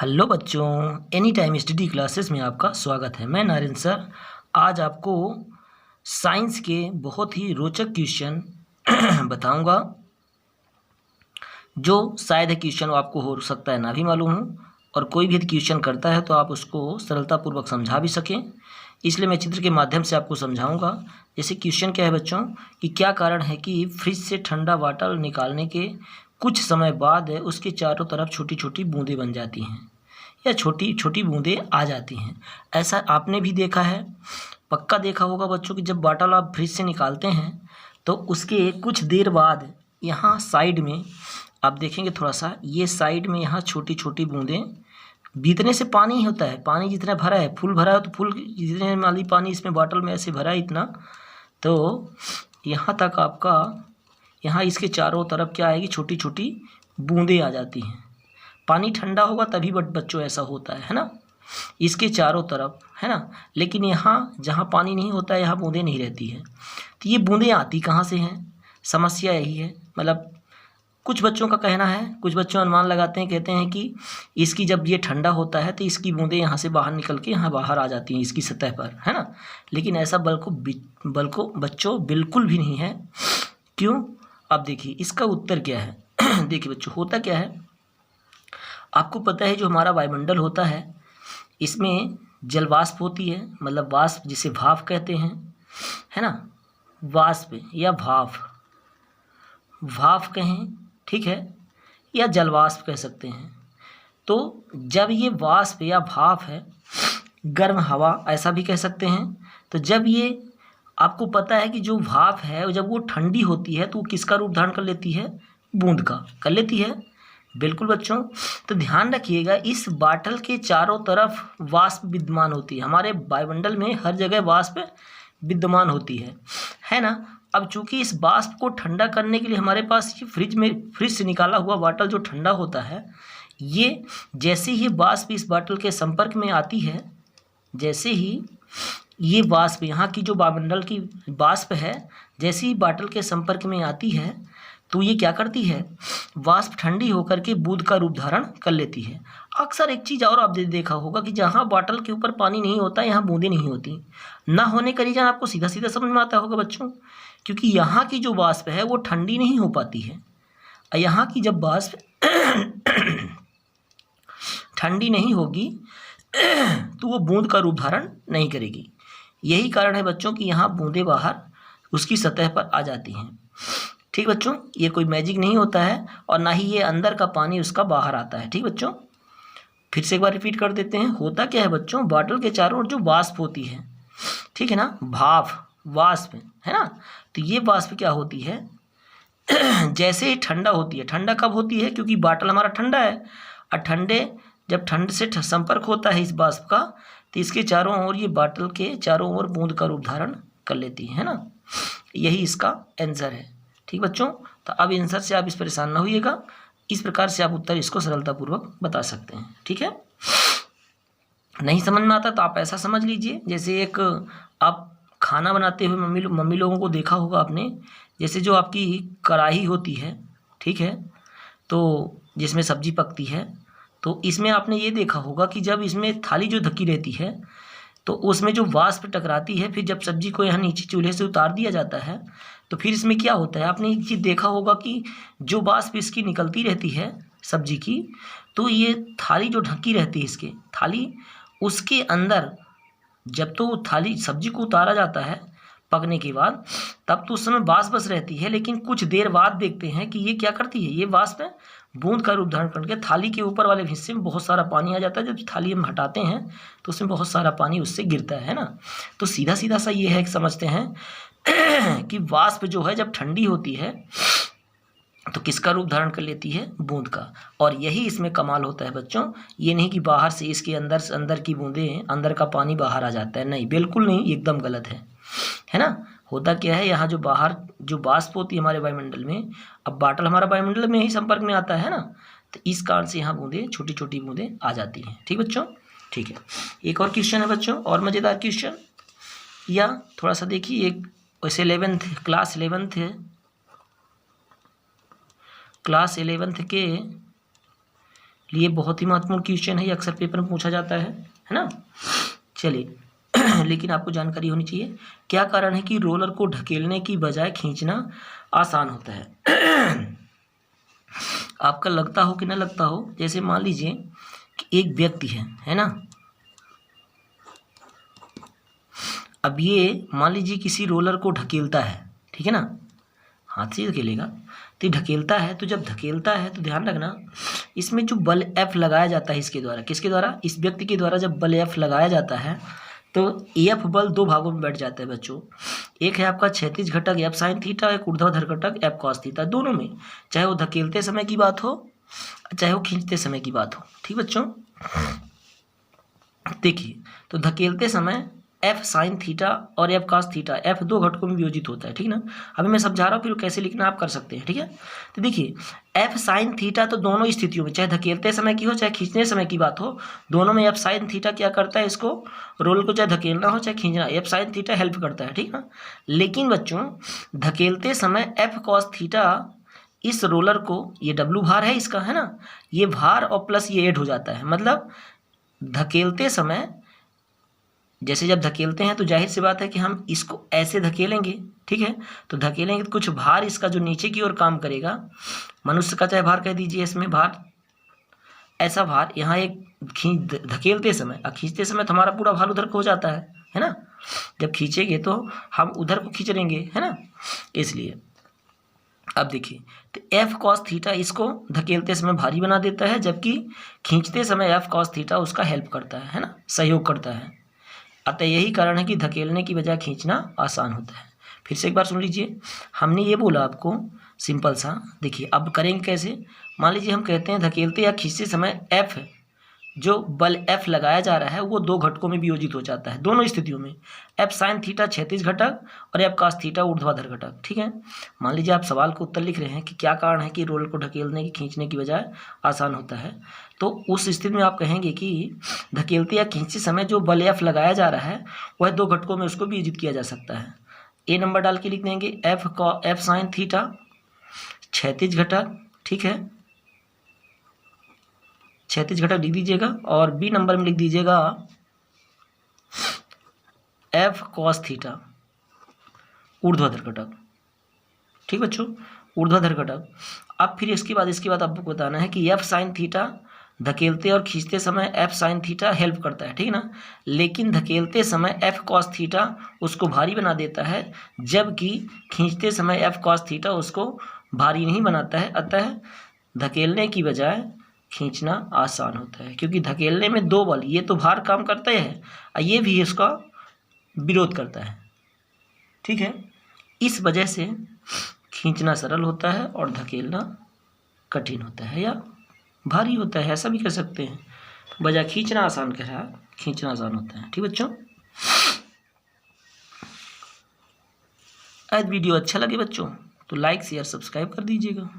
Hello बच्चों, any time study classes में आपका स्वागत है। मैं नारायण सर आज आपको साइंस के बहुत ही रोचक क्वेश्चन बताऊंगा, जो शायद क्वेश्चन आपको हो सकता है ना भी मालूम हो, और कोई भी क्वेश्चन करता है तो आप उसको सरलतापूर्वक समझा भी सकें। इसलिए मैं चित्र के माध्यम से आपको समझाऊंगा। जैसे क्वेश्चन क्या है बच्चों कि क्या कारण है कि फ्रिज से ठंडा वाटर निकालने के कुछ समय बाद उसके चारों तरफ छोटी छोटी बूंदें बन जाती हैं या छोटी छोटी बूंदें आ जाती हैं। ऐसा आपने भी देखा है, पक्का देखा होगा बच्चों कि जब बॉटल आप फ्रिज से निकालते हैं तो उसके कुछ देर बाद यहाँ साइड में आप देखेंगे, थोड़ा सा ये साइड में यहाँ छोटी छोटी बूंदें, बीतने से पानी ही होता है। पानी जितना भरा है, फुल भरा है तो फुल जितने वाली पानी इसमें बॉटल में ऐसे भरा है इतना, तो यहाँ तक आपका यहाँ इसके चारों तरफ क्या आएगी, छोटी छोटी बूंदें आ जाती हैं। पानी ठंडा होगा तभी बच्चों ऐसा होता है ना, इसके चारों तरफ, है ना। लेकिन यहाँ जहाँ पानी नहीं होता है यहाँ बूंदें नहीं रहती है। तो ये बूंदें आती कहाँ से हैं, समस्या यही है। मतलब कुछ बच्चों का कहना है, कुछ बच्चों अनुमान लगाते हैं, कहते हैं कि इसकी जब ये ठंडा होता है तो इसकी बूंदें यहाँ से बाहर निकल के यहाँ बाहर आ जाती हैं इसकी सतह पर, है ना। लेकिन ऐसा बल्कि बच्चों बिल्कुल भी नहीं है। क्यों? अब देखिए इसका उत्तर क्या है। देखिए बच्चों, होता क्या है, आपको पता है जो हमारा वायुमंडल होता है इसमें जल वाष्प होती है, मतलब वाष्प जिसे भाप कहते हैं, है ना। वाष्प या भाप, भाप कहें, ठीक है, या जल वाष्प कह सकते हैं। तो जब ये वाष्प या भाप है, गर्म हवा ऐसा भी कह सकते हैं, तो जब ये आपको पता है कि जो भाप है जब वो ठंडी होती है तो वो किसका रूप धारण कर लेती है, बूंद का कर लेती है। बिल्कुल बच्चों, तो ध्यान रखिएगा इस बाटल के चारों तरफ वाष्प विद्यमान होती है। हमारे वायुमंडल में हर जगह वाष्प विद्यमान होती है ना। अब चूंकि इस वाष्प को ठंडा करने के लिए हमारे पास ये फ्रिज से निकाला हुआ बाटल जो ठंडा होता है, ये जैसे ही वाष्प इस बाटल के संपर्क में आती है, जैसे ही ये वाष्प यहाँ की जो वायुमंडल की वाष्प है जैसे ही बाटल के संपर्क में आती है तो ये क्या करती है, वाष्प ठंडी होकर के बूंद का रूप धारण कर लेती है। अक्सर एक चीज़ और आप देखा होगा कि जहाँ बाटल के ऊपर पानी नहीं होता यहाँ बूंदें नहीं होती। ना होने का रीज़न आपको सीधा सीधा समझ में आता होगा बच्चों, क्योंकि यहाँ की जो वाष्प है वो ठंडी नहीं हो पाती है। यहाँ की जब वाष्प ठंडी नहीं होगी तो वो बूंद का रूप धारण नहीं करेगी। यही कारण है बच्चों कि यहाँ बूंदें बाहर उसकी सतह पर आ जाती हैं। ठीक बच्चों, ये कोई मैजिक नहीं होता है और ना ही ये अंदर का पानी उसका बाहर आता है। ठीक बच्चों, फिर से एक बार रिपीट कर देते हैं। होता क्या है बच्चों, बॉटल के चारों ओर जो वाष्प होती है, ठीक है ना, भाप वाष्प, है ना। तो ये वाष्प क्या होती है, जैसे ही ठंडा होती है, ठंडा कब होती है, क्योंकि बाटल हमारा ठंडा है, और जब ठंड से संपर्क होता है इस वाष्प का तो इसके चारों ओर ये बाटल के चारों ओर बूंद का रूप धारण कर लेती है ना। यही इसका आंसर है। ठीक बच्चों, तो अब आंसर से आप इस परेशान ना होइएगा, इस प्रकार से आप उत्तर इसको सरलतापूर्वक बता सकते हैं। ठीक है, नहीं समझ में आता तो आप ऐसा समझ लीजिए, जैसे एक आप खाना बनाते हुए मम्मी लोगों को देखा होगा आपने, जैसे जो आपकी कढ़ाई होती है, ठीक है, तो जिसमें सब्जी पकती है, तो इसमें आपने ये देखा होगा कि जब इसमें थाली जो ढकी रहती है तो उसमें जो वाष्प टकराती है, फिर जब सब्जी को यहाँ नीचे चूल्हे से उतार दिया जाता है तो फिर इसमें क्या होता है, आपने एक चीज़ देखा होगा कि जो वाष्प इसकी निकलती रहती है सब्जी की, तो ये थाली जो ढकी रहती है इसके थाली, उसके अंदर जब तो थाली सब्जी को उतारा जाता है पकने के बाद, तब तो उस समय वाष्प बस रहती है, लेकिन कुछ देर बाद देखते हैं कि ये क्या करती है, ये वाष्प बूंद का रूप धारण करके थाली के ऊपर वाले हिस्से में बहुत सारा पानी आ जाता है। जब थाली हम हटाते हैं तो उसमें बहुत सारा पानी उससे गिरता है ना। तो सीधा सीधा सा ये है कि समझते हैं कि वाष्प जो है जब ठंडी होती है तो किसका रूप धारण कर लेती है, बूंद का। और यही इसमें कमाल होता है बच्चों, ये नहीं कि बाहर से इसके अंदर की बूंदें, अंदर का पानी बाहर आ जाता है, नहीं, बिल्कुल नहीं, एकदम गलत है ना। होता क्या है, यहाँ जो बाहर जो वाष्प होती है हमारे वायुमंडल में, अब बाटल हमारा वायुमंडल में ही संपर्क में आता है ना, तो इस कारण से यहाँ बूंदें, छोटी छोटी बूंदें आ जाती हैं। ठीक बच्चों, ठीक है। एक और क्वेश्चन है बच्चों, और मज़ेदार क्वेश्चन, या थोड़ा सा देखिए, एक वैसे क्लास 11th के लिए बहुत ही महत्वपूर्ण क्वेश्चन है, ये अक्सर पेपर में पूछा जाता है ना। चलिए लेकिन आपको जानकारी होनी चाहिए क्या कारण है कि रोलर को ढकेलने की बजाय खींचना आसान होता है। आपका लगता हो कि ना लगता हो, जैसे मान लीजिए कि एक व्यक्ति है ना, अब ये मान लीजिए किसी रोलर को ढकेलता है, ठीक है ना, हाथ से धकेलेगा तो ढकेलता है, तो जब धकेलता है तो ध्यान रखना इसमें जो बल F लगाया जाता है इसके द्वारा, किसके द्वारा, इस व्यक्ति के द्वारा जब बल F लगाया जाता है तो F बल दो भागों में बैठ जाता है बच्चों। एक है आपका क्षैतिज घटक F साइन थीटा, एक ऊर्ध्वाधर घटक F कॉस थीटा। दोनों में चाहे वो धकेलते समय की बात हो चाहे वो खींचते समय की बात हो, ठीक बच्चों। देखिए तो धकेलते समय F साइन थीटा और F कॉस थीटा F दो घटकों में वियोजित होता है, ठीक ना। अभी मैं समझा रहा हूँ, फिर कैसे लिखना आप कर सकते हैं, ठीक है। तो देखिए F साइन थीटा तो दोनों स्थितियों में, चाहे धकेलते समय की हो चाहे खींचने समय की बात हो, दोनों में F साइन थीटा क्या करता है, इसको रोल को चाहे धकेलना हो चाहे खींचना, F साइन थीटा हेल्प करता है, ठीक ना। लेकिन बच्चों धकेलते समय F कॉस थीटा इस रोलर को, ये W भार है इसका, है ना, ये भार और प्लस ये ऐड हो जाता है। मतलब धकेलते समय जैसे जब धकेलते हैं तो जाहिर सी बात है कि हम इसको ऐसे धकेलेंगे, ठीक है, तो धकेलेंगे तो कुछ भार इसका जो नीचे की ओर काम करेगा, मनुष्य का चाहे भार कह दीजिए, इसमें भार, ऐसा भार यहाँ एक धकेलते समय और खींचते समय तो हमारा पूरा भार उधर को हो जाता है ना। जब खींचेंगे तो हम उधर को खींच लेंगे, है ना, इसलिए। अब देखिए तो F कॉस थीटा इसको धकेलते समय भारी बना देता है, जबकि खींचते समय F कॉस थीटा उसका हेल्प करता है ना, सहयोग करता है। अतः यही कारण है कि धकेलने की बजाय खींचना आसान होता है। फिर से एक बार सुन लीजिए, हमने ये बोला आपको सिंपल सा। देखिए अब करेंगे कैसे, मान लीजिए हम कहते हैं धकेलते या खींचते समय F, जो बल F लगाया जा रहा है वो दो घटकों में वियोजित हो जाता है, दोनों स्थितियों में, F साइन थीटा क्षैतिज घटक और F कॉस थीटा ऊर्ध्वाधर घटक, ठीक है। मान लीजिए आप सवाल को उत्तर लिख रहे हैं कि क्या कारण है कि रोलर को ढकेलने की खींचने की बजाय आसान होता है, तो उस स्थिति में आप कहेंगे कि धकेलते या खींचते समय जो बल F लगाया जा रहा है वह दो घटकों में उसको वियोजित किया जा सकता है। ए नंबर डाल के लिख देंगे F साइन थीटा क्षैतिज घटक, ठीक है, क्षैतिज घटक लिख दीजिएगा, और बी नंबर में लिख दीजिएगा F कॉस थीटा ऊर्ध्वाधर घटक, ठीक बच्चों, ऊर्ध्वाधर घटक। अब फिर इसके बाद आपको बताना है कि F साइन थीटा धकेलते और खींचते समय F साइन थीटा हेल्प करता है, ठीक ना, लेकिन धकेलते समय F कॉस थीटा उसको भारी बना देता है, जबकि खींचते समय F कॉस थीटा उसको भारी नहीं बनाता है। अतः धकेलने की बजाय खींचना आसान होता है, क्योंकि धकेलने में दो बल, ये तो भार काम करता है और ये भी इसका विरोध करता है, ठीक है। इस वजह से खींचना सरल होता है और धकेलना कठिन होता है या भारी होता है, ऐसा भी कह सकते हैं। बजाय खींचना आसान कह रहा है, खींचना आसान होता है, ठीक बच्चों। आज वीडियो अच्छा लगे बच्चों तो लाइक शेयर सब्सक्राइब कर दीजिएगा।